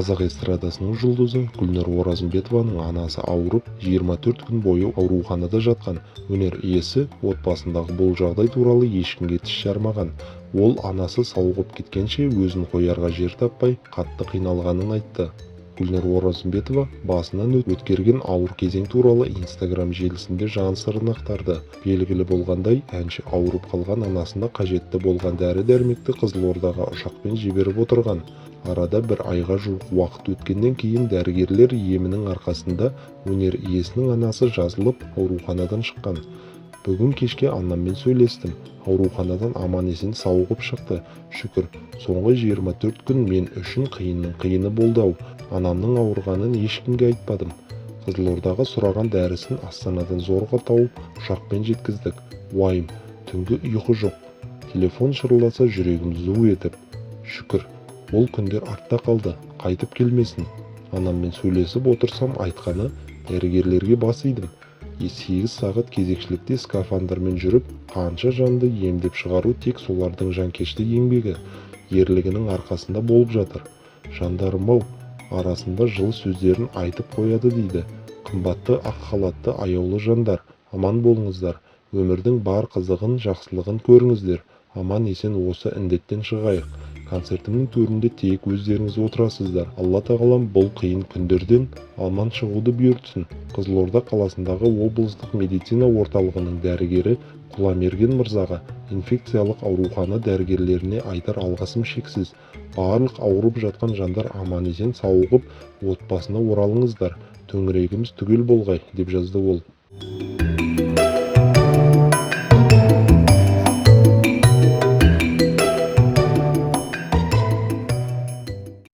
Қазақ эстрадасының жұлдызы Гүлнұр Оразымбетованың анасы ауырып 24 күн бойы ауруханада жатқан. Өнер иесі отбасындағы бұл жағдай туралы ешкімге тіс жармаған. Ол анасы сауығып кеткенше өзін қоярға жер таппай қатты қиналғанын айтты. Гүлнұр Оразымбетова басынан өткерген ауыр кезең туралы Instagram желісінде жан сырын ақтарды. Белгілі болғандай, әнші ауырып қалған анасына қажетті болған дәрі-дәрмекті Қызылордаға ұшақпен жіберіп отырған. Арада бір айға жуық уақыт өткеннен кейін дәрігерлер емінің арқасында өнер иесінің анасы жазылып ауруханадан шыққан. Бүгін кешке анаммен сөйлестім. Ауруханадан аман-есен сауығып шықты. Шүкір, соңғы 24 күн мен үшін қиынның қиыны болды-ау. Анамның ауырғанын ешкімге айтпадым. Қызылордаға сұраған дәрісін Астанадан зорға тауып ұшақпен жеткіздік. Уайым, түнгі ұйқы жоқ. Телефон шырылдаса жүрегім зу етіп. Шүкір, ол күндер артта қалды, қайтып келмесін. Анаммен сөйлесіп отырсам айтқаны, дәрігерлерге бас идім. 8 сағат кезекшілікте скафандрмен жүріп, қанша жанды емдеп шығару тек солардың жанкешті еңбегі, ерлігінің арқасында болып жатыр. Жандарым-ау, арасында жылы сөздерін айтып қояды дейді. Қымбатты ақ халатты аяулы жандар, аман болыңыздар. Өмірдің бар қызығын, жақсылығын көріңіздер. Аман есен осы індеттен шығайық. Концертімнің төрінде тек өздеріңіз отырасыздар. Алла тағалам бұл қиын күндерден аман шығуды бұйыртсын. Қызылорда қаласындағы облыстық медицина орталығының дәрігері Құламерген мырзаға, инфекциялық аурухана дәрігерлеріне айтар алғысым шексіз. Барлық ауырып жатқан жандар аман-есен сауығып, отбасына оралыңыздар. Төңірегіміз түгел болғай, деп жазды ол.